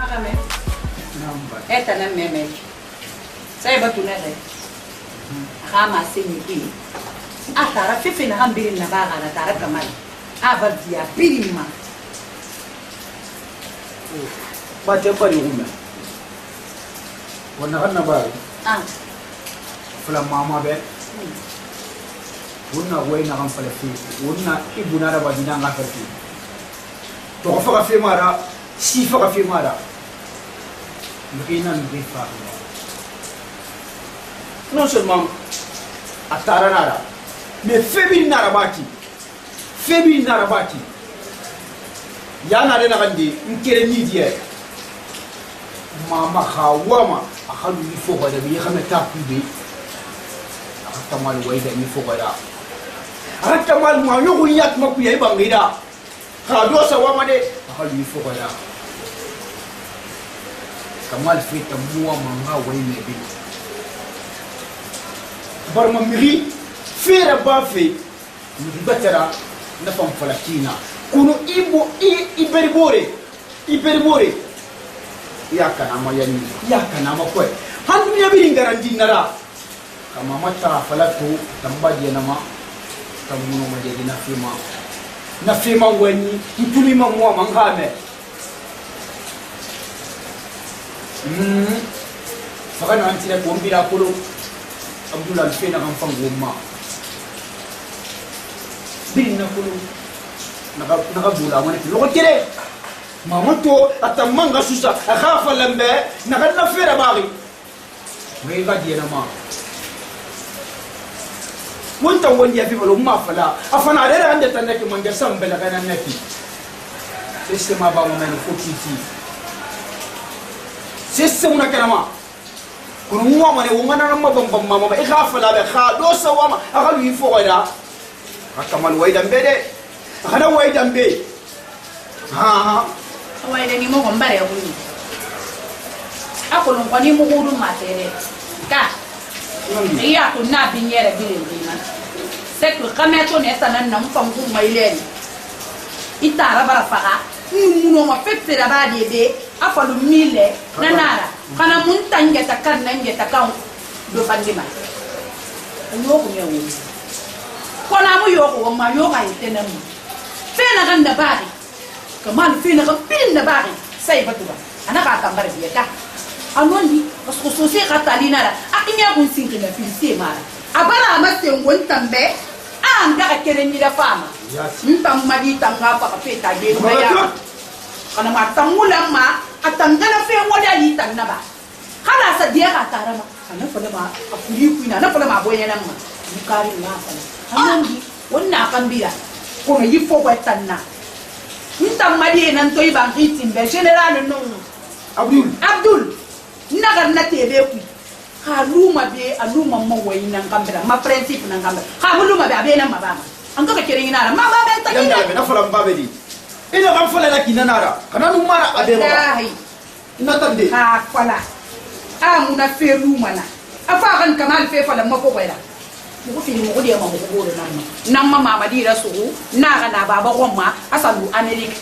Magame. Eta na meme. Sai batu na re. Kama senyi bi. Atara fifi na hambiri na baga na tara kamal. Abardia birima. Ba te bari umme. Wana kana ba. Fula mama be. Wonna wayna kan fala fi. Wonna ibuna da badina nga farti. To fa ka fi mara, si fa ka fi mara. Mukina ni fa. Non seulement atara nara, mais febi nara baki. Febi nara baki. Yana de nakandi nkere ni die. Mama khawama akhadu ni fo bada bi khame takude. Akatamal wayda ni fo bada. Akatamal ma yogo yak makuya ibangira. Khado sawama de akhadu ni fo bada. Kamal fita muwa manga wayne bi. Barma miri fera bafe ni batara na fam falakina. Kuno iberibore yaka nama yani yaka nama kwe handu ya biringaran dinara kama mata falatu tambaje nama tamuno majedi na fima wani mtumi mamwa mangame fakana antira kumbira kulo Abdullah fena kamfango ma binna kulo nakabula wana loko kire mama to atamanga susa akhafa lambe nakana fera bari ngega diena ma wonta wondi ya fibalo ma fala afana rera ande tandake manga sambe la kana nati sistema ba mo men fotiti sistema na kana kuno muwa mane wongana na mabamba mama ikhafa la be kha do sawama akalu yifo wada akamal wayda mbede Akana wayda mbe. Wayda ni mo gombare ya kuni. Ako lon kwani mo gudu matere. Ka. Iya to na binyere bilendina. Sekwe kameto ne sanan na mfangu maileni. Itara bara faka. Muno ma fetse da ba dede. Afalu mile na nara. Kana munta ngeta karna ngeta kan do bandima. Nyoku nyewu. Kona mo yoko ma yoka itena mu. Fena kan da bari kamal fena kan pin da bari sai batuba anaka kambar biya da anondi basko sose katalina da akinya kun sinki na filse mara abara amaste ngon tambe anga kere ni da fama ntam madi tanga pa peta de maya kana matangula ma atangana fe modali tanaba kana sa dia ka tarama kana fala ma afuri kuina na fala ma boyena ma mukari na fala anondi wonna kan biya kono yifo wetanna ntam madi nan toy ban hitimbe general no abdul nagar na tebe ku ha luma be aluma mo wayna ngambira ma principe na ngambira ha luma be abena mabama anga ka kere ina ma ba be takina na fala mbabe di ina kan fala la kinanara kana numara abema ina tande ha fala amuna fe luma na afa kan kamal fe fala mako wayla mo fi mo dia mo ko do namma mama di rasulu na na baba gomma asalu amerika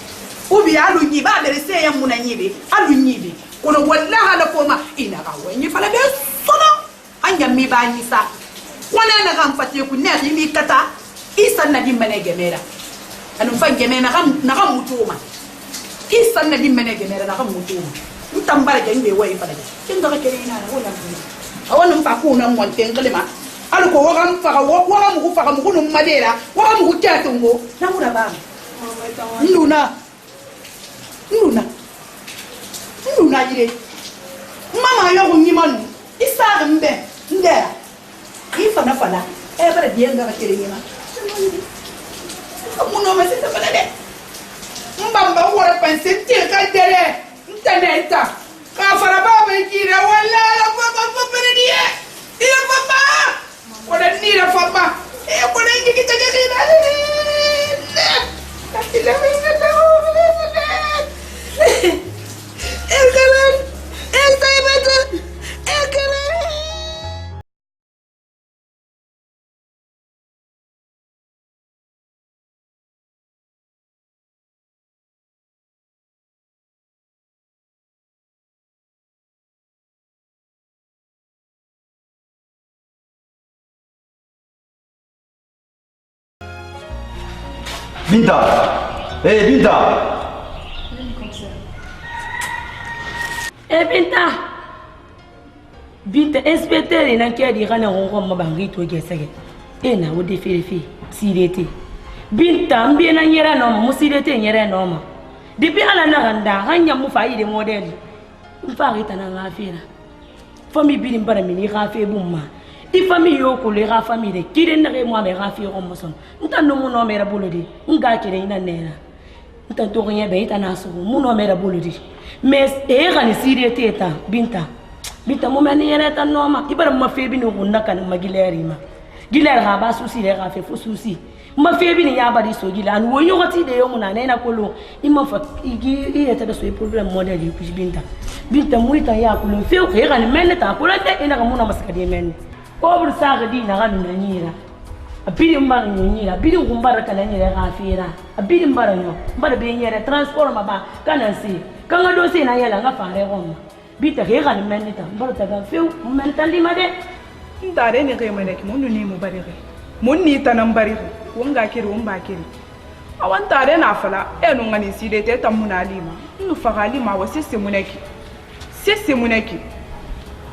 ubi alu nyi ba bere se ya muna nyibe alu nyibe kono wallahi la foma ina ka wenyi fala be sono anya mi ba ni sa wana na kan fate ku ne mi kata isa na di mene gemera anu fa gemena na kan mutuma isa na di mene gemera na kan mutuma ntambara je nbe wai fala kinga ka kere ina na wala awana mpa ku na montengale ma aluko wagam faka wagam ku faka mu kunu madera wagam ku kyatungo namura ba nduna yire mama yo kunyimanu isa mbe ndera ifa na fala e bara dienga ka kire nyima muno ma sita fala de mbamba wora pense tie ka dere ntaneta ka fara baba kire wala la fa pere die ila papa wala nira famba e ko nengi kita jadi Binta. Binta. Binta. Binta, inspecteur et n'enquête il rend un ma bangi to gesege. Na wo de ferefe sirete. Binta mbiena nyera no mo sirete nyera no ma. Depuis ala na randa hanya mu fa ide modeli. Mfa rita na ngafira. Famille bilim bara mini rafe bumma. I famille yo ko le ra famille de kire na re mo me rafe ro mo son. Nta no mo no mera bolodi. Nga kire ina nena. Nta to rien be ita na so mo no mera bolodi. Mais ga ni sirete ta Binta. Binta mo meni yere ta no ma. Ibara ma fe bi no hunna kan magileri ma. Giler ga ba susi le rafe fo susi. Ma fe bi ni ya ba di so gila an wo yo gati de yo mo na na ko lo. Ima fa igi ita da so problem model ku Binta. Binta muita ya ko lo fe ko ga ni men ta ko la te ina ga mo na masaka de men. Ko bur sa ga di na ga na nyira. Abiri mbar nyira, abiri ngumbar kala nyira ga fira. Abiri mbar nyo, mbar be nyira transport ma ba kana si. Kanga do se na yala nga fare goma. Binta ga ni men ta mbar ta ga fe men ta lima de. Ndare ne kai mana ki mun ne mu bari kai mun ni ta nan bari wanga kiri won ba kiri awan tare na fala enu ngani si de te tamuna lima nu faga lima wa sisse munaki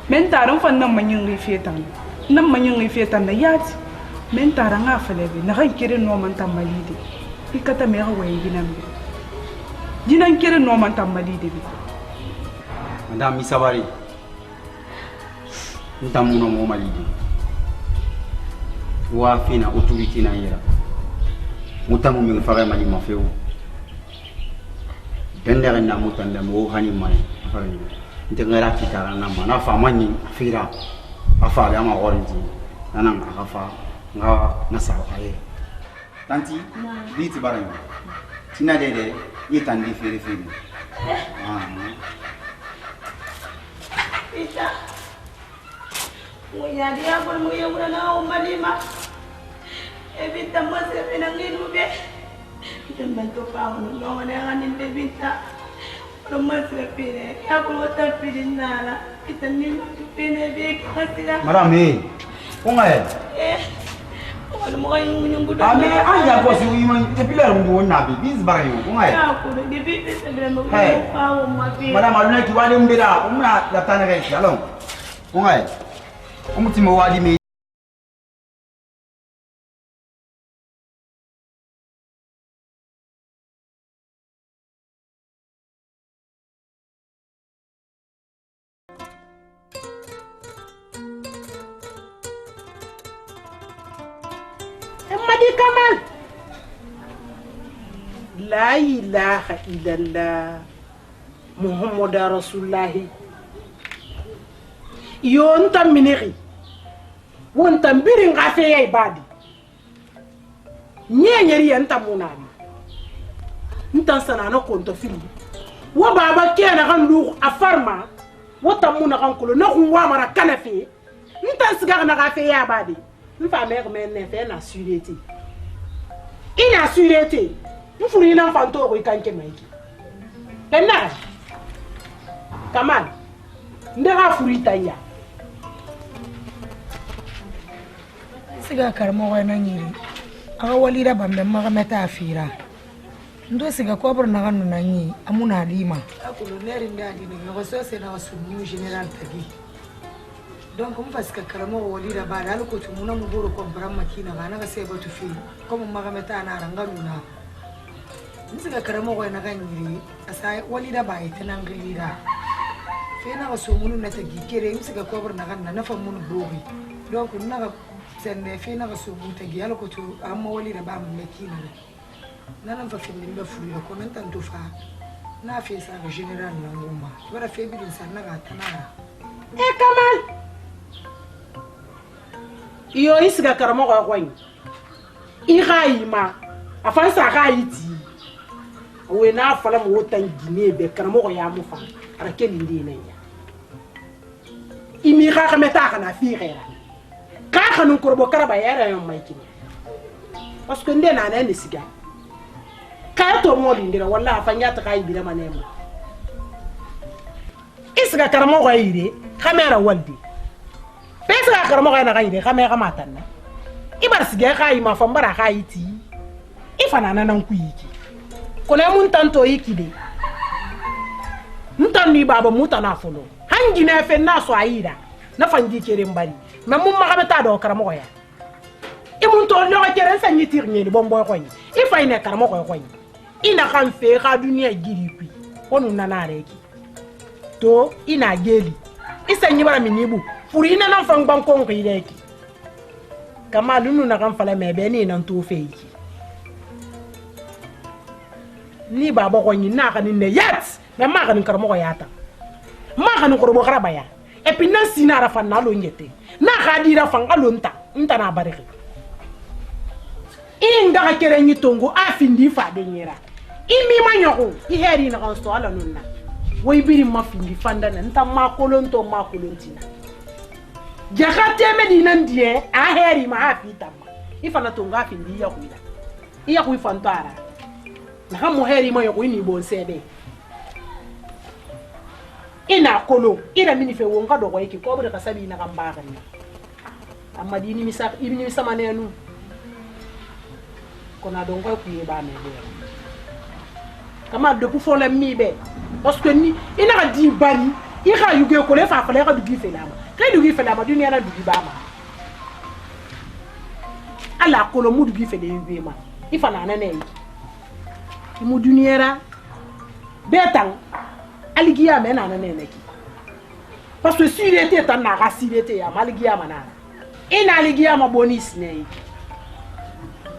men taran fan nan manyin rifetan na yati men taran nga fala be na kan kiri no man tamalide ikata me ha waye ginan kiri no man tamalide bi Madame Misabari. Ntamuno mo malidi wa fina autorité na yera mutamu mi fara mali mafeu dendere na mutanda mo hani mali fara ni ndengara kitara na mana fa mani afira afa ga ma orange nanan afa nga nasa aye tanti biti barani tina dede yitandi fere Muya dia pun muya udah ngau malima. Binta masih penangin ube. Dan bantu kamu ngau mana nganin Binta. Rumah sepire. Aku otak pirin nala. Kita ni pine bek kasih. Madam ni, kungai. Kalau mau yang budak. Ame anja ko si uiman tepilar ngu nabi biz barayo kungai. Aku dah di bit sebelum mau kau mafi. Madam aluna kiwale umbira umna datana kai shalom. Kungai. Umutima wadi me Madi Kamal La ilaha illallah Muhammad Rasulullah Yon tam miniri won tam birin gafe yai badi nyeri yanta munani ntan sana na konto fili wa baba kena kan lu afarma wata muna kan kulo na kun wa mara kanafe ntan siga na gafe ya badi nfa mer men ne fe na surete ina surete mfuri na fanto ko ikanke maiki enna Kamal ndega furita ya siga karmo wa na nyiri aga walira bambe maga meta afira ndo siga kobro na kanu na nyi amuna lima akulo neri ndadi ne go so se na wasunu general tagi donc on parce que karmo walira ba dal ko tumuna mu boro ko bram makina ba na ga se ba tu fi ko mu maga meta na ranga luna siga karmo wa na nyiri asa walira ba ita nan gilira fe na wasunu na tagi kere siga kobro na kan na fa mun bobi donc na ga sende fina ga subuta giyalo ko to amma wali da ba mu mekina nan fa fin dimbe furi ko nan tan to fa na fe sa ga general na ngoma bara fe bidin san na ga tanara Kamal iyo isiga karamo ga kwani igaima afansa ga yiti we na fala mo tan gine be karamo ga ya mu fa ara kelin dine ya imi ga meta kana fi gera ka xanu korbo karaba yara yon maykini parce que ndena na ne siga ka to mo lindira wallahi fanya ta kai bira manema isga karamo ga yire kamera waldi pesa karamo ga na ga yire kamera matanna ibar siga kai ma fambara kai ti ifana nan ku yiki kona mun tanto yiki de ntan ni baba mutana folo hangi na fe na so ayida na fangi kere mbari mais mun maga beta do karamo ya imun to lo ga kere sanyi tirnye ni bombo ko ni ifa ine karamo ko ni ina kan fe ga duniya giri ku wonu nanare ki to ina geli isanyi bara minibu furi ina nan fang bang kon ko yiki kama lunu na kan fala me be ni nan to fe yiki ni baba ko ni na kan ne yat mais ma kan karamo ko yata ma kan ko bo karaba ya et puis nan sinara fan na lo ngete na khadira fan alonta nta na bareke inga ka kere ni tongo afindi fa de nyera imi manyoko I heri na kan so ala nonna way biri ma findi fanda na nta ma kolonto ma kolontina jakate medina ndie a heri ma afita ma ifana tongo afindi ya kuida iya ku ifantara na ha mo heri ma yoko ni bonsebe ina kolo ina mini fe wonga do ko yiki ko bude kasabi na kambaka ni amma dini misa ibni misa manenu kona don ko ku yeba me be kama de pour fole mi be parce que ni ina ka di bani I ka yuge ko le fa fa le ka dugi fe lama kay dugi fe lama dunia na dugi bama ala kolo mu dugi fe de yuge ma ifa na nane yi mu duniera betang aligia mena na neki parce que si il était tan na rasilete ya maligia manana ina aligia ma bonus ne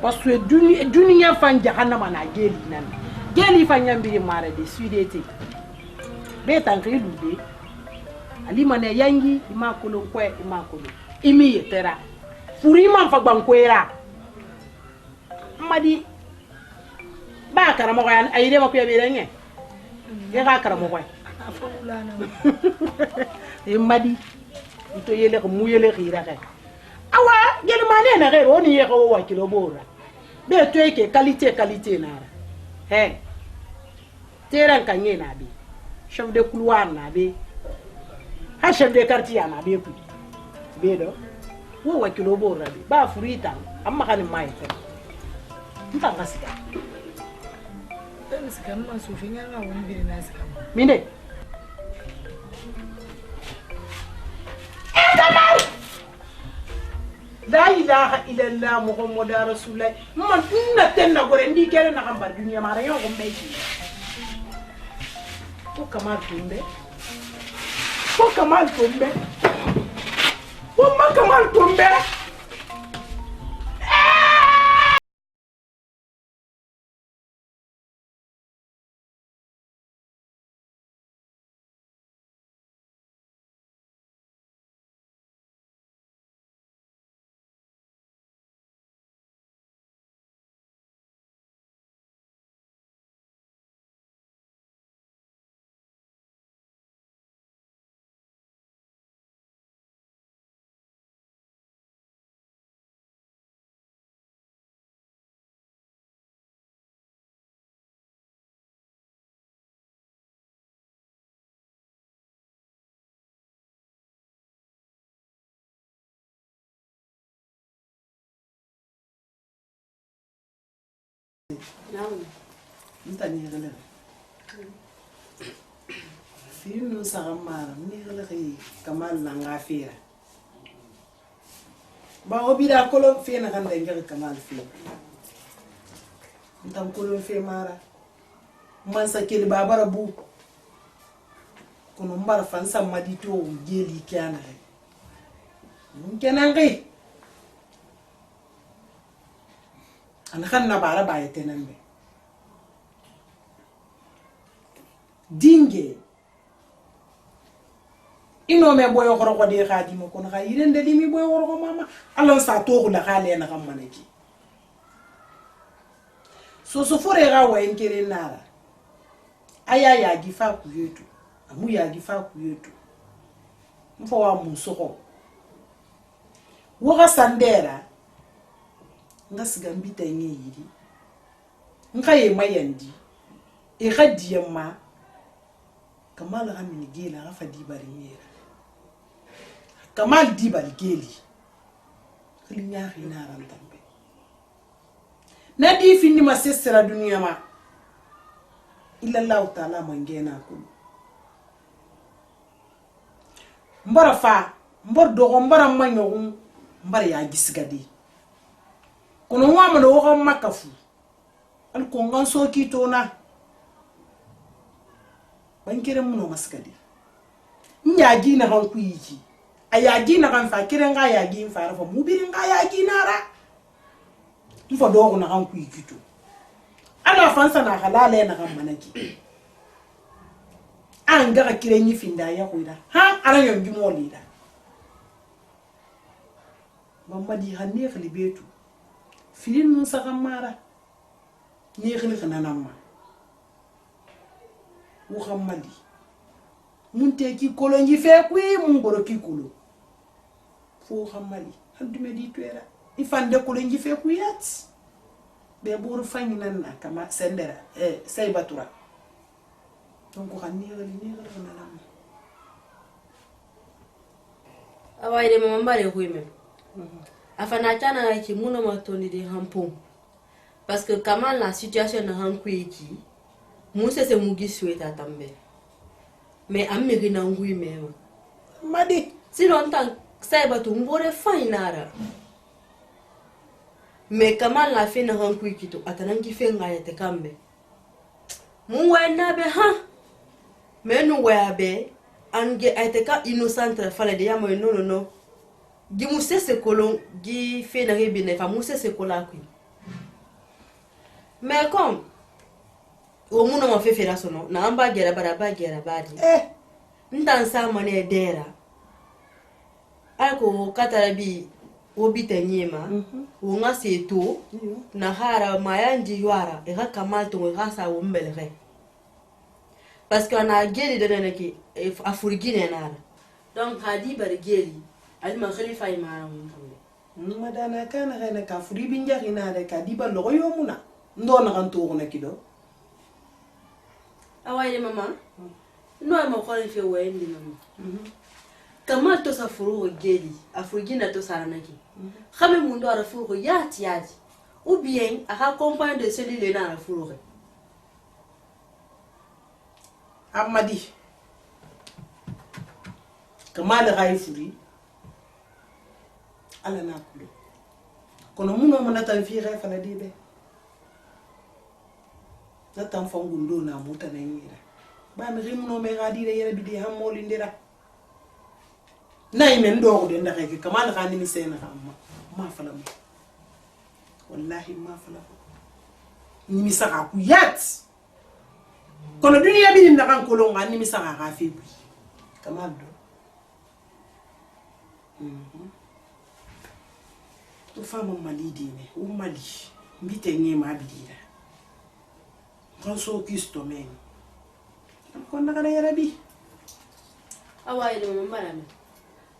parce que dunia fan jahannama na geli nan geli fan yambiri mare de sudete betan kridude ali mane yangi imakolo kwe imakolo imi yetera furi man fa bankwera madi ba karamo ko yan ayide ma ko yabe ya ga karamo ko e madi to yele ko mu yele khira ka awa gel mane na re oni ye ko wa kilo bora be to yake qualité na he teran kanye na bi chef de couloir na bi ha chef de quartier na bi ku be do wo wa kilo bora bi ba furita amma kan mai ta ntanga sika Sekarang masuk finga ngawin biri nasi kamu. Mine. La ilaha illallah Muhammadur Rasulullah. Man inna tenna gore ndi kere na kambar dunia mara yo ko mbeki. Ko kamal tumbe. Ko kamal tumbe. Ko ma kamal tumbe. Naam. Ntani gele. Finu sagamara ni gele ki kamal nanga fira. Ba obida kolom fe na ganda ngel kamal fe. Ntam kolom fe mara. Man sa kele babara bu. Kono mbara fansa madito geli kyana. Ngenangi. Ana kan na bara ba yetenambe dinge ino me boyo khoro ko de khadi mo kon kha yirende limi boyo khoro ko mama Allah sa to ko la khale na kam maneki so fore ga wa enkere nara aya ya gifa ku yetu amu ya gifa ku yetu mfo wa musoko wo ga sandera nga sigambita yiri nka ye mayandi e khadiyamma kamal hamini gela ga fadi bariyera kamal di barigeli klinya khina rantambe nadi finni ma sesra dunya ma illa Allah ta'ala mangena kulu mbara fa mbor dogo mbara manyo mbara ya gisgadi kono wa ma do ko makafu al ko ngan so ki to na bankere muno masgadi nya gi na han ku yiji aya gi na kan fa kire nga ya gi fa rafa mu biri nga ya gi nara mfa do ko na han ku yiji to ala fansa na halale na kan manaki an ga kire ni finda ya kuida ha aran yongi mo lida mamadi hanne khali betu filin nun saka mara ni khali khana namma wo khamadi mun te ki kolonji fe kwi mun goro ki kolo fo khamadi handume di tuera ifande kolonji fe kuyat be buru fanyi nan kama sendera say batura donc xani ni khana namma awai de mama bare kuime afana chana ki muno matoni de hampon parce que comment la situation na hankui ki musa se mugi souhaita tambe mais amiri na ngui mema madi sinon tan saiba tu mbore fainara mais comment la fin na hankui ki to atanangi fe ngaya te kambe mu wena be ha menu wabe ange ateka innocente fale de yamo no gi musse se kolon gi fe na rebine fa musse se kola kui mais comme o muno ma fe fera sono na amba gera badi ndan sa mane dera ako katarabi obita nyema o nga se to na hara mayandi yara e ga kamal to ga sa o mbelre parce qu'on a geli de naki afurigine nana donc hadi bar geli alma khalifa imara mun madana kana gana ka furi binja ina da ka diba logo yomuna ndo na kan to na kido awaye mama no ma khole fe wendi mama kama to sa furu geli afurigine to saranaki khame mun do ara furu yati ou bien aka compagne de celui le na furu amadi kamal ghaifuri ala na kulu kono muno mana tan fi ghafa na dibe na tan fangundo na muta na yira ba mi rimuno me gadi de yere bidi ham moli ndira nay men do ko de ndaxe kamal khani mi sena amma ma fala mo wallahi ma fala ni mi saka ku yat kono dunia bi na kan kolonga ni mi saka ga fi kamal do to fama malidi ne o mali mbite nge ma bidira konso kisto men ko na kana yarabi awaye do mbara me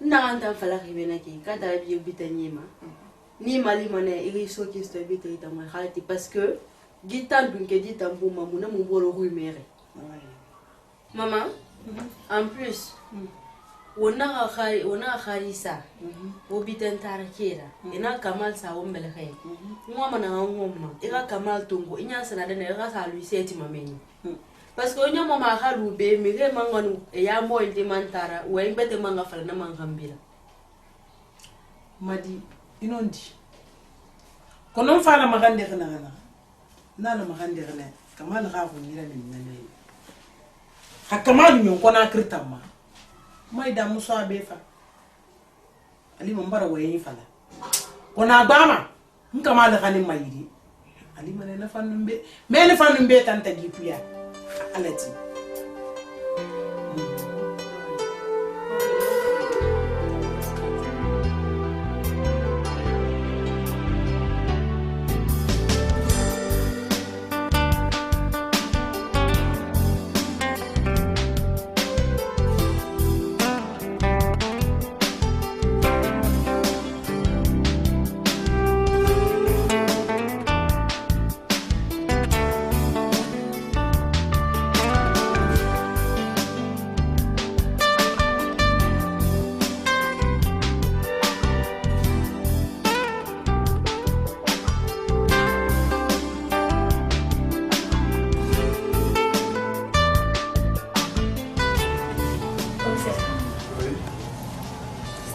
na anta fala kibena ki kada bi ubita nyema ni mali mane iri so kisto bita ita ma khalati parce que gitan dunke ditan bu mamuna mu bolo hu mere maman en plus wona kharisa obitan tarakera ina kamal sa wombele khay ngoma na ngoma ira kamal tungo inya sana de ira sa lui seti mameni parce que onya mama halu be mi re manganu ya mo indi mantara we bete manga fala na mangambira madi inondi kono fala magande kana nana magande kana kamal ga ko nira min nane hakamal nyon kona kirtama mai da muso abefa ali mbara wayin fala kona gbama nkama da kanin mayiri ali mane na fanumbe me na fanumbe tanta gipuya alati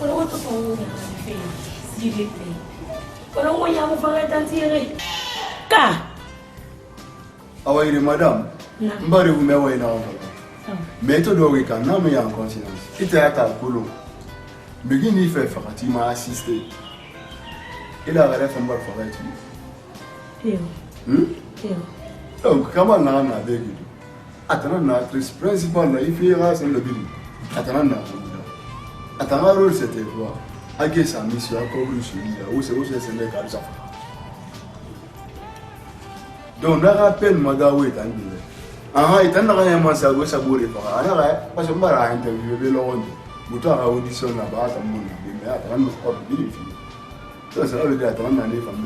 Kalau waktu tahu yang kami sendiri, kalau mau yang mau pakai tantiere, kah? Awal ini madam, mbari umewa ina wafaka. Méthode wika na me en conscience. Ita ata kulu. Begini fait fakati ma assister. Il a relève un bar fakati. Donc comment na na degi. Atana na actrice principale na ifira c'est le bibi. Atana na. Atana rôle c'était quoi? Age sa mission comme celui-là où c'est le cas ça. Donc na rappel magawe tandi. Ah, il y a un message qui est très important. Parce que je vais interviewer l'autre. Je vais audition là-bas. Mais attends, je vais faire. Ça veut dire que je vais aller faire.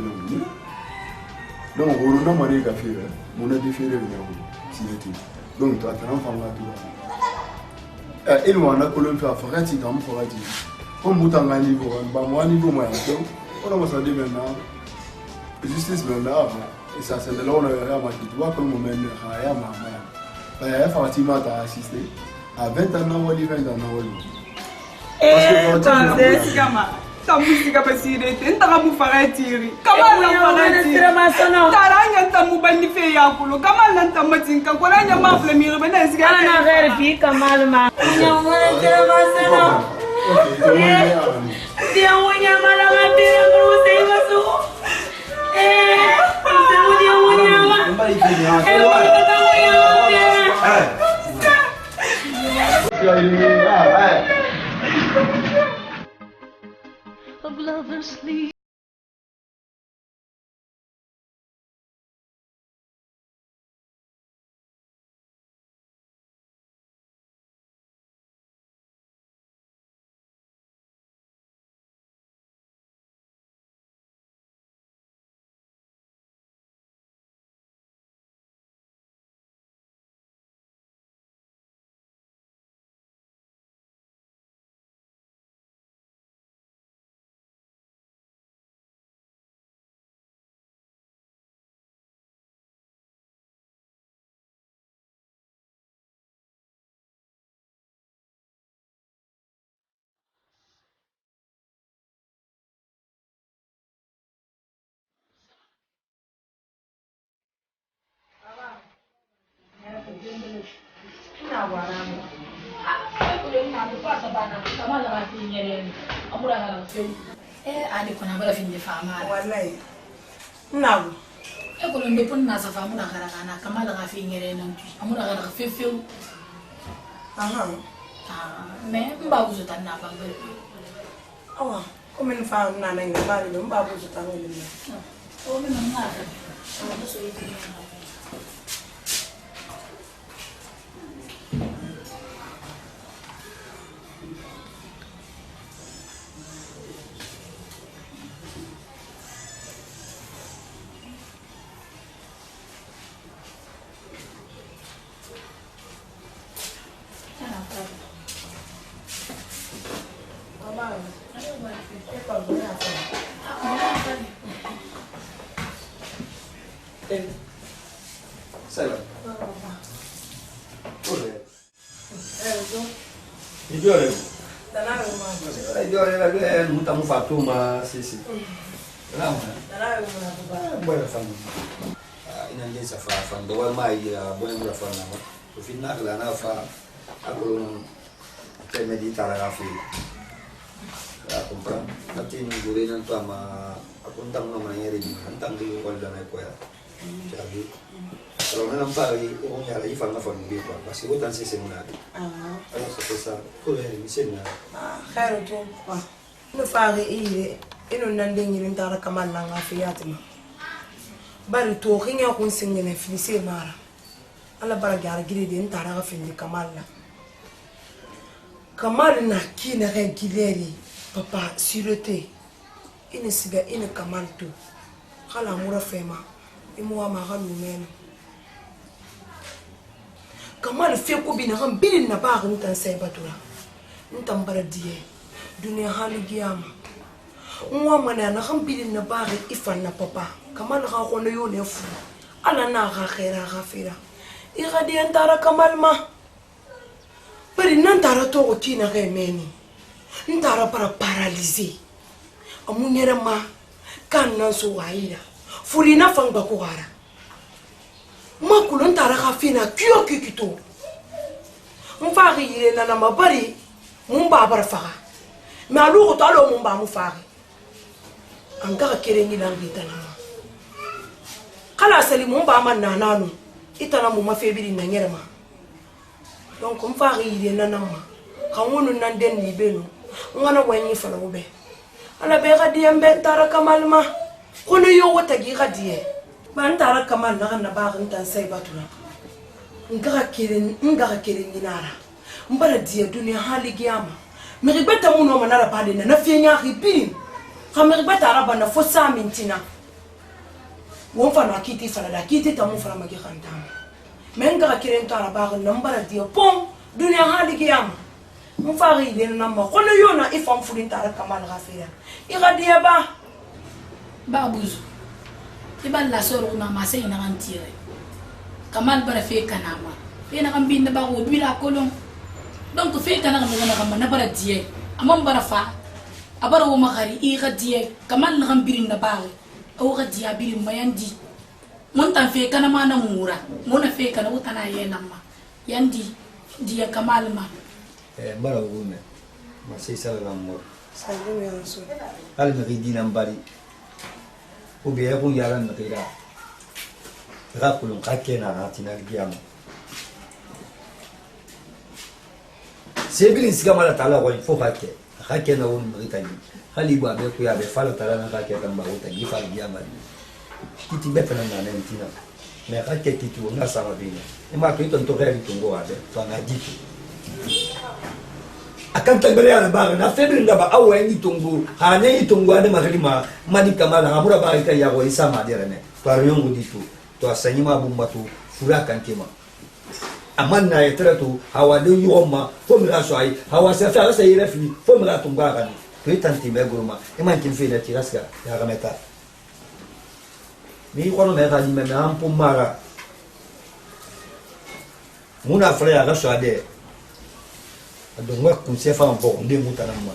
Donc, on a demandé à faire. On a différé. Donc, tu as un il y a un colonne faire Farati comme Farati. Comme vous avez un niveau, un niveau moyen. On va se dire maintenant. Justice maintenant. Et ça, c'est de là où on a vraiment dit, tu vois, comme on mène le raya, maman. Il y a Fatima qui a assisté. À 20 ans, on a 20 ans. C'est ta musique a passé, tu as mu faratiri. Comment la faratiri? Taranya ta mu banife ya kulo. Comment la ta matinka? Kola nya ma flemir bena siga. Ana ghair fi kamal ma. Nya wala tira masana. Dia wanya mala matira kruse masu. Of lovers sleep. Ade kuna bala finje fama wallahi nabu e ko ndo pun na sa famu na gara kana kamala ga fi ngere nan tu amura gara fefeu aha me mba buzo tan na ba ngere awa ko men fa na na ngi mari do mba buzo tan ngi ni o me na ngara o so yi Salam. Idole. Danawe ma. Idole la gele mutamu Fatuma sisi. Lama. Danawe ma baba. Boya famu. Ina ngeza fa fa ndo wa mai boya mura fa na. Ufina la na fa ako te medita la fa. Comprar. Natin gure nan to ama akuntang no mangyari di antang di ko la na ko ya. Jadi kalau nampak orang yang lagi faham apa yang dia buat, pasti bukan sih sebenarnya. Kalau sebesar, kalau hari ini sebenarnya. Khairu tu, wah. Nu fari ini nandeng ini antara kamal nang afiat ma. Baru tu orang kun singene filisi mara. Ala bara gara giri di antara afindi kamal na. Kamal na kina kan gileri, papa sirote. Ini siga ini kamal tu. Kala mura fema. Imuwa magalu mena. Kamal feko bina kan bilin na ba kan tan sai batura. Ntan baradiye. Dunia halu giyama. Nwa mana na kan bilin na ba ifan na papa. Kamal ga kono yo ne fu. Ala na ga khaira ghafira. Iga di antara kamal ma. Bari nan tara to o tina ga meni. ntara para paralysé amunyere ma kan nan so waira fulina fanga ko wara makulo ntara ka fina kyo kikito mfari yire na mabari mumba bara faga malu ko talo mumba mu fari anga kerengi lambi tanama kala sali mumba man nananu itana mu mafebiri na nyerema donc mfari yire na nama kawunu nan den ni beno ngana wanyi fala ube ala be gadiye mbentara kamalma kono yo wata gi gadiye ban tara kamal na ba ntan sai batuna ngaka kirin ginara mbara diye dunia hali giyama miribeta muno manara pale na fienya ripin kamiribeta araba na fosa mintina wonfa na kiti fala da kiti tamu fala magi khantama menga kirin tara ba na mbara diye pom dunia hali giyama mfari ile na ma kono yo na ifam fulin tara kamal gafira igadiye ba buzu iban la soro na ma sai na antire kamal bara fe kanama fe na kan binda ba go bila kolon donc fe kana na bara die amam bara fa abara wo magari I gadie kamal na kan birin na ba o gadia birin mayandi mon tan fe kana ma na mura mona fe kana utana yena ma yandi dia kamal ma bara wo me ma sai sala mo sai me anso al me dina mbari o be ko yala na tira rakulun kakena na tinal giam sebilin sigamala tala ko fo kakena won ritani hali ba be ko ya be fala tala na kakena ba uta gi fal giam kiti betana na nentina me kakena kiti wona sama bina e ma ko to reri tungo ade to na ditu akan tangale ala ba na febrin da ba awa ni tungo ha ne tungo ade magrima mani kamala hamura ba ita ya ko isa ma dire ne to ariongo ditu to asanyima bumbatu fura kankema amanna yetratu hawade yoma fomira so ai hawasa fa sa yire fi fomira tumba kan to itanti me guruma e man kin fi na tiraska ya gameta mi kono me ga ni me ampu mara muna frère ga so ade adonga kunsefa mpo nde mutanama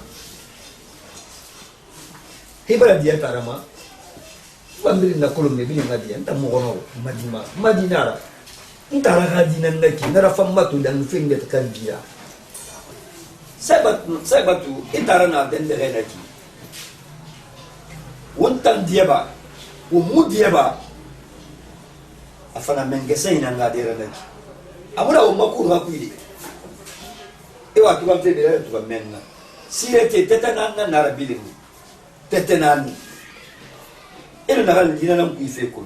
hibara dia tarama bambiri na kolombe bili ngadi anta mugono madinara ntara gadina ndaki nara famatu dan finge takandia sabatu itara na dendere naki wontan dieba o mudieba afana mengese ina ngadera naki amura o makuru hakuidi ewa tukamte bele tukamenna sirete tetana na rabili tetenani ele na gal dina nam ku fe ko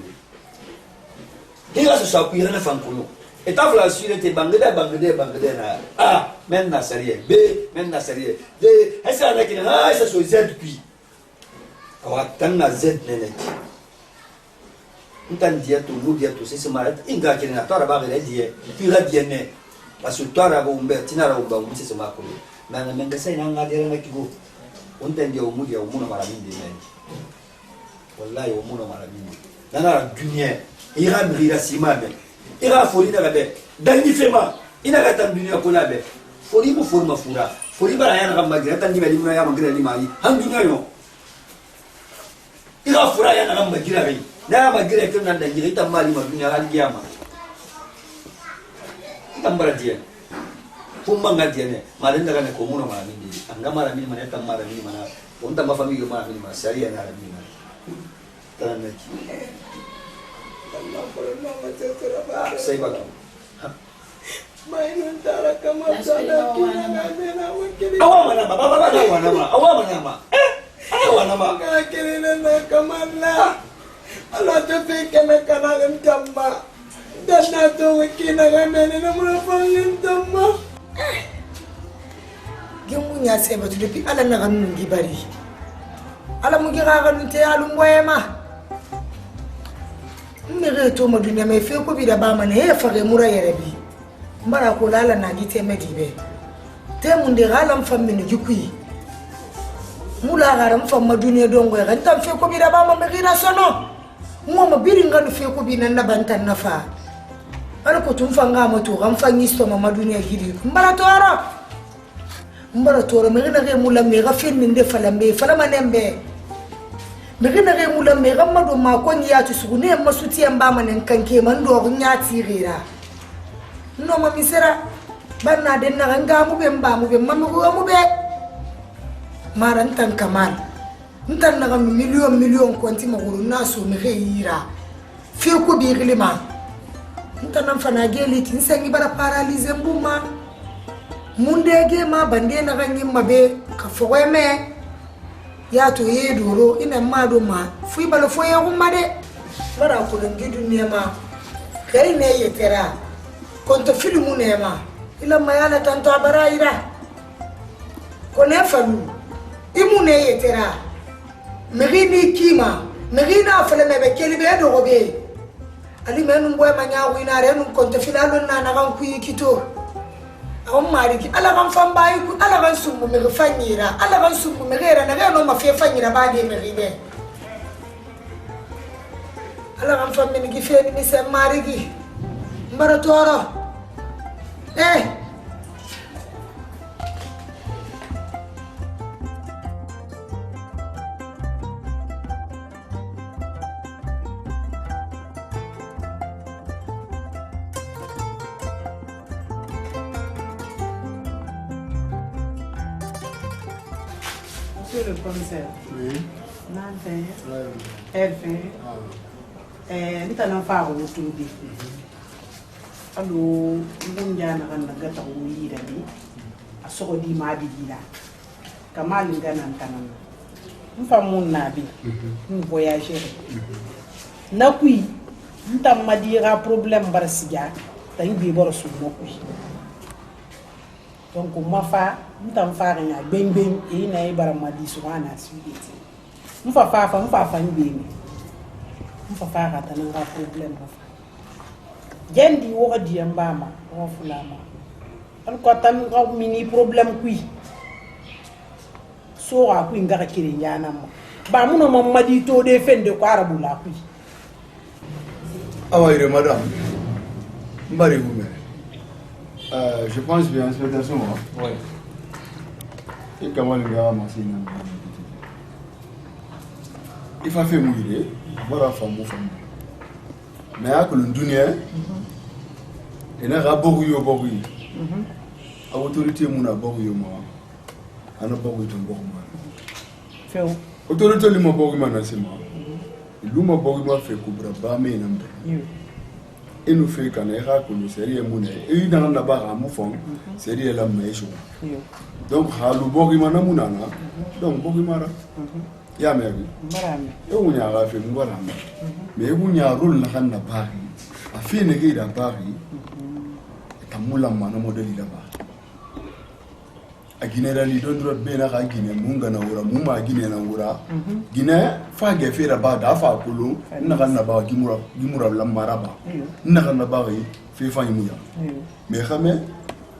hira so ku na fan ko et tafla sirete bangada na men na serie b men na serie d esa na kina esa so z puis awa tanna z nene ntan dia to lu dia to se marat inga kina tora ba gele die tira die ne parce que tora bo umbe tinara bo umbe se ma ko na menga sai na ngadere na kigo unten dia umudi ya umuna mara mindi ne wallahi umuna mara mindi nana dunia ira mrira simabe ira fori daga be dangi fema ina ga tan dunia ko nabe fori mo forma fura fori bara yana ga magira tan dibe limna ya magira limai han dunia yo ira fura yana ga magira bai na magira ko nan dangi ita mali ma dunia hal kiyama tambara dia pumba ngadia ne malenda kana ko muno mara mindi anga mara mindi mana tan mara mindi mana onda ma famiglia mara mindi ma sharia na mindi tanaki Allah por no me te trabajo sai ba mainun tara kamal sana kina awana ma kina na kamal la Allah te fike na kana ntamma dan na to kina na na mura fangin ntamma gemunya sai ba to depuis ala na ganu gibari ala mu gira ganu te alum boyema mere to mo dunya me fe ko bi da ba mana he fare mura yerebi mbara ko lala na gite medibe te mun de galam fammi jukui mula garam famma dunya dongo ran tam fe ko bi da ba ma me gira sono mo ma biri nganu fe ko bi nan na bantan nafa ala ko tum fanga ma to ram fangi sto ma dunya gidi mbara to ara mbara toro me gina ge mula me ga fin nde fala me fala manembe me gina ge mula me ga mado ma ko nya tu sugune ma suti amba manen kanke man do nya tirira no ma misera banna den na nga mu be mba mu be mamu mu be maran tan kamal ntan na ga million konti ma guru na so me ge yira fi ko bi gilima ntan nan fana geli tin sangi bara paralyze mbuma mundege ma bande na ganyi mabe ka fowe me ya to ye doro ina ma do ma fu bala fo ya umma de bara ko ngi dunya ma kai ne yetera konto filmu ne ma ila mayala tanto abaraira ko ne falu imu ne yetera megini kima megina fele me be keli be do gobe ali menu boy ma nyaawu ina re nu konto filalo na na kan ku yikito on mariki ala kan famba yi ala kan sumbu me fanyira ala kan sumbu me gera na ga no ma fe fanyira ba de me ribe ala kan fammi ni gife ni se mariki mbara toro Monsieur le commissaire. Oui. Nanfin. Elfin. Ntana fa ko tubi. Allo ngunja na kan gata ko yira ni. Asoko di ma di gila. Kamal ngana tanan. Mfa mun nabi. Mu voyager. Na kui ntam madira problème bar siga tan bi bor su mo kui. Donc ma fa ntam fa nya beng e na ibara madi subhana suite mfa fa ngi mfa fa ka tan nga problème ba gendi wo di mbama wo fulama an ko tan nga mini problème kui so a kui nga ka kire nyana ma ba muno ma madi to de fende ko arabu la kui Awaïre madame mbari vous je pense bien inspecteur moi. Oui. Et comment le gars m'a dit il faut faire mourir, voilà femme. Mais à que le dunia, il n'a pas beaucoup de beaucoup. À autorité mon a beaucoup de moi, à ne pas beaucoup de beaucoup. Fait autorité lui m'a beaucoup de c'est moi. Il m'a beaucoup de fait couvrir bas mais non. Et nous fait qu'on est là, qu'on est sérieux, et dans la barre à Moufon, sérieux la mèche. Donc, Halou Bogimana Mounana, donc Bogimara. Yamé, et on y a fait Mouara. Mais on y a roule la Hanna Paris, a fait néguer à Paris, et à Moulamana modèle là-bas. A Guinée, il donne bien à Guinée, Mungana ou Mouma Guinée Nangura. Guinée, Fagé fait la barre d'Afa Koulou, Naranaba, Gimura Lamaraba, Naranabari, fait Fayouya. Mais Ramé,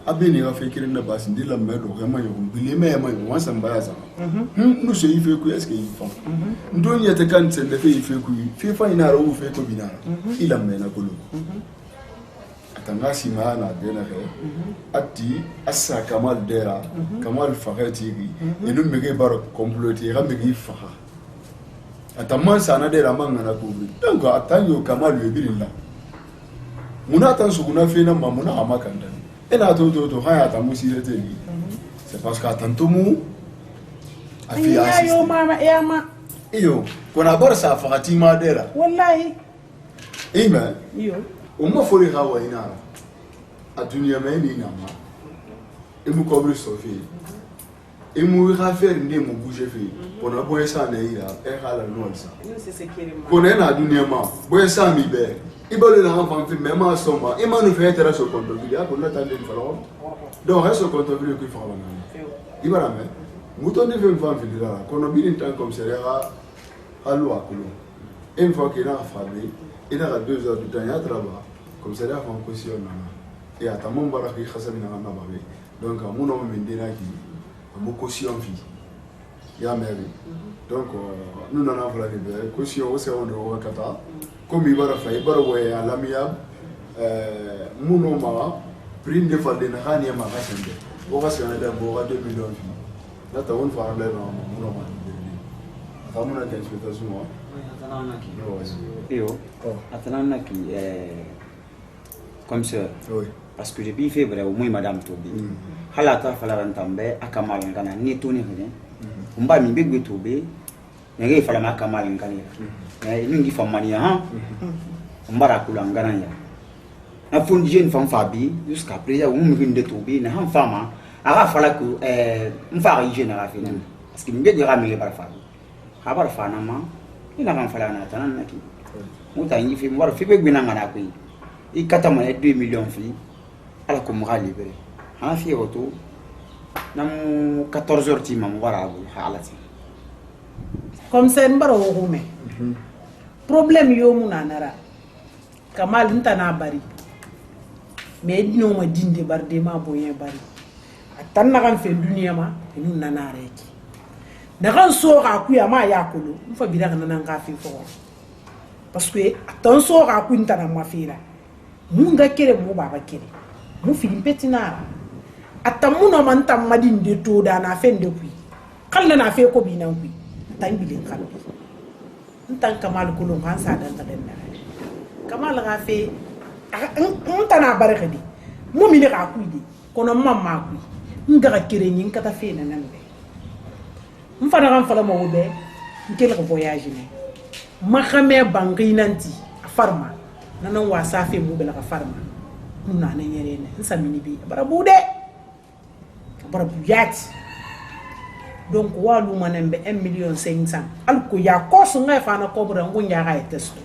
a béni à faire qu'il n'a pas dit la mère au Ramayo, il est même moi sans base. Nous sommes fait que est-ce qu'il faut. Nous donnons y a des cancer de fait, il fait que, fait Fainara ou fait Tobinara. Il amène à Koulou. Tanga simana denare ati asa kamal dera kamal fagatiri inu mege baro comploter ga mege faha ataman sana dera manga na kubri donc atanyo kamal yebirilla muna tan suguna fena mamuna amakanda ena to haya tamusire teli c'est parce que tantomu afi assist yo mama yama iyo kona barsa fagati madera wallahi ima iyo uma fori hawa inara adunia meni nama emu cobre sofi emu rafer ndi mu bouger fi pona boye sa na ira e hala no sa pona na adunia ma boye sa mi be ibole na enfant fi même en soma e manu fe tera so konto bi ya pona tande ni falo donc reso konto bi ko fa na ibara me muto ne fe mfa fi dira kono bi ni tan comme sera halu akulo une fois qu'il a fabriqué il a 2 heures de temps il a travaillé comme ça là on cautionne et à ta mon baraki khasami na na babe donc mon nom mendena qui mo caution fi ya mère donc nous n'en avons pas de caution au sein de wakata comme il va faire bara ouais à l'amiable mon nom ma prime de fall de na khani ma khasende On va se gagner d'abord 2 millions. Là, tu as une fois à l'aide dans mon nom. Tu as une explication. Comme ça. Parce que j'ai fait vrai au moins madame Tobi. Halata falaran tambe akamal ngana ni toni hene. Umba mi begbe Tobi. Ngai fala makamal ngani. Ningi famani ha. Umbara kula ngana ya. Na fundi jeune femme Fabi jusqu'à présent on me vient Tobi na han fama. Ara fala que mfara hygiène ara fina. Parce que mbe dira mi le par Fabi. Habar fana ma ina kan fala na tanan naki. Muta ngi fi mwara fi begbe na ngana ko. I kata ma 2 millions fi. Alors que moi libéré en fait auto nam 14h ti mam wara bu halati comme ça mbaro ngume problème yo munanara kamal ntana bari mais dino ma dinde barde ma boyen bari tan na kan fe dunia ma inu nanare ki da kan so ka ku ya ma yakulu mfa bida kan nan ka fi fo parce que tan so ka ku ntana ma fira munga kere mo baba kere mu filim petinara atamuno man tamadin de to da na fende kui kala na fe ko binan kui tan bilin kalbi ntan kamal kulun han sa dan dan na kamal ga fe ntana barakadi mu mi ne ka kui di kono mamma kui ngara kere nyin kata fe na nan be mfana kan fala mo be nkel ko voyage ne ma xame bangi nanti farma nanan wasa fe mu be la farma nuna nan yare ne nsamini bi bara bude bara buyati donc walu manen be 1,500,000 alko ya kosu ngai fa na kobra ngunya ga eteso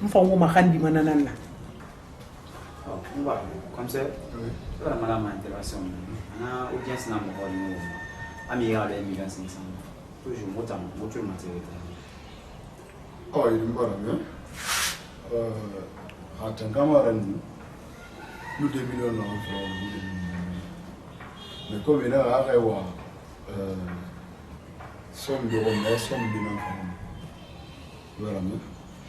mfa ngoma khandi mananan na comme ça la madame intégration na audience na mo ko ni ami ya 1,500,000 toujours motam motul matériel il me parle bien attends camarade nous 2 millions non mais comme il a arrêté somme de remède somme de non voilà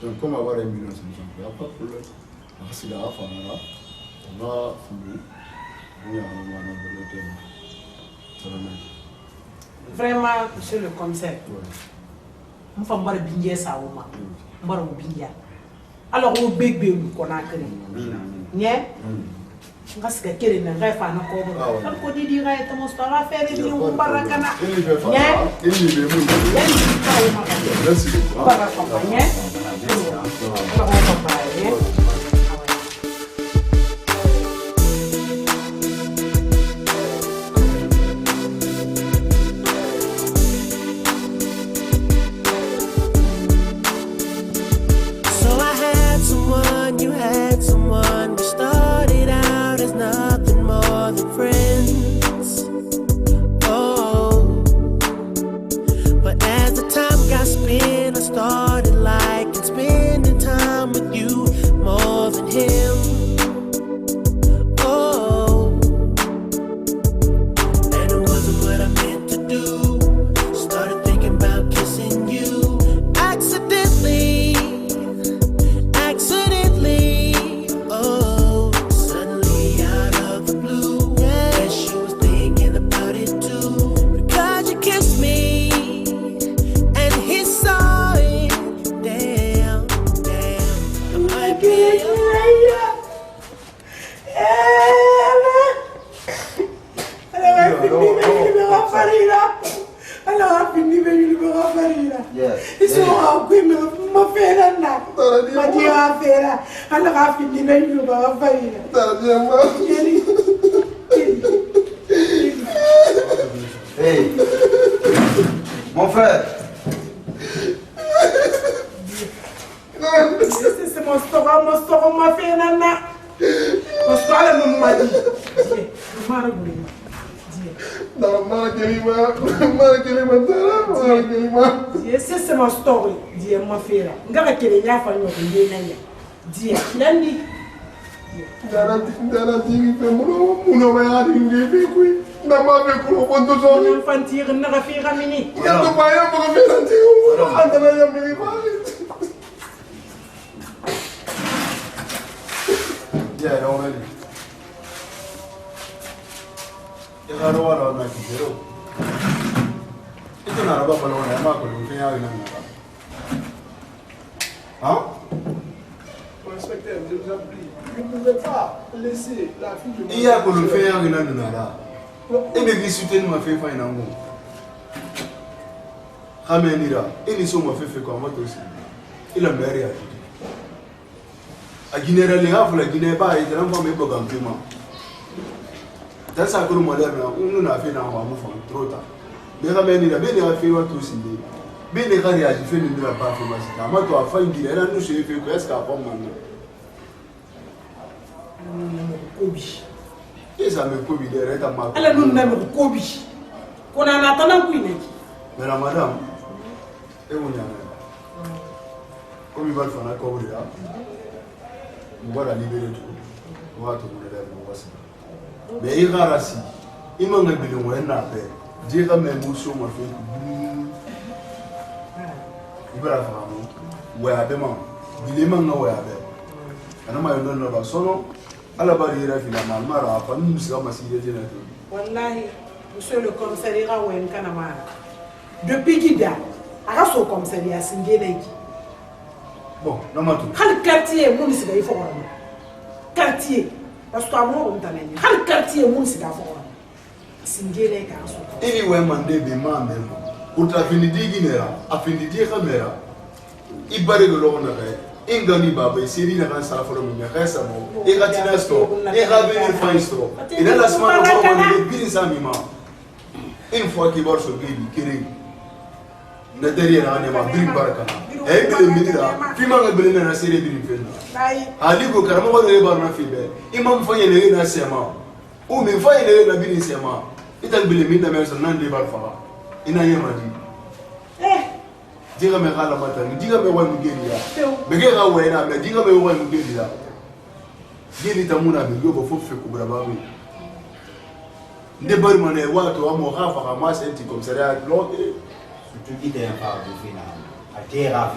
donc comme avoir 1,500,000 il n'y a pas de problème parce qu'il a fait là on a fini on a vraiment monsieur le commissaire on fait mal bien ça au moins mal bien alors au bébé qu'on a créé nie ngas ka kere na ngai fa na ko bo kan ko di ngai to mostara fere di mu barakana nie il est bon merci barakana nie Hey, mon frère. C'est mon stock, ma fille, nana. Mon stock, elle m'a dit. C'est mon story, dit ma fille. Ngara kele nya fa nyo ndé nanya. Dit nani. Dana tiri pe muno ma ya ringi pe kui. Na ma be ko bonto so ni fantir na fi ramini. Ya to pa ya mo be nanti ko. Andana ya me ba. Ya, on va aller. bati zero ito na raba pala wana ya mako lu fenya ina na hein Inspecteur, je vous en prie, vous ne pouvez pas laisser la fille de il y a ko lu fenya ina na la e be gisute ni ma fe fa ina ngo khamenira ini so ma fe fe ko amato si ila mbere ya a Guinée les gars la Guinée ba ils n'ont pas même pas gampement dans sa cour moderne on a fait dans on va trop tard mais quand même il a bien fait wa tout signé bien les gars réagissent fait ne la pas faire ça ma toi fa Guinée là nous chez fait que est-ce qu'à pas maintenant kobi et ça me kobi derrière ta ma ala nun na me kobi kona na tana ku ne mais la madame et on y a comme il va le faire la cour là on va la libérer tout on va tout le faire on va ça mais il y a rassi il m'a ngabili ngwena pe dire même motion ma fait il va la faire ouais abema il est maintenant ouais abe ana ma yondo no ba sono ala bari ira fina ma mara pa nous sera ma sire de na to wallahi monsieur le commissariat wen kana ma depuis gida aga so commissariat singene ki bon non ma tout hal quartier mun siga ifo wala quartier parce que amour on tanani hal quartier mun siga fo wala singene ka so ili we mande be ma me uta finidi ginera afindidi kamera ibare golo na be ingani baba siri na kan sa foro mi ka sa mo e ga tina sto e ga be ni fine sto e la sma ko ko ni bi sa mi ma une fois qu'il va se bibi kiri na derrière na ne ma bring baraka e bele midira fi ma ga bele na sere bi fenna ali go karama ko ne ba na fi be imam fanye ne na sema o me fanye ne na bi ni sema itan bele mi na merso nan de bar fa ina yema di diga me kala mata ni diga me wa mugeli ya bege ga wa ina me diga me wa mugeli ya geli tamuna be go fo fe ko braba mi nde bari mane wa to amo rafa ka ma senti comme ça là tu dis t'es un pas de final à terre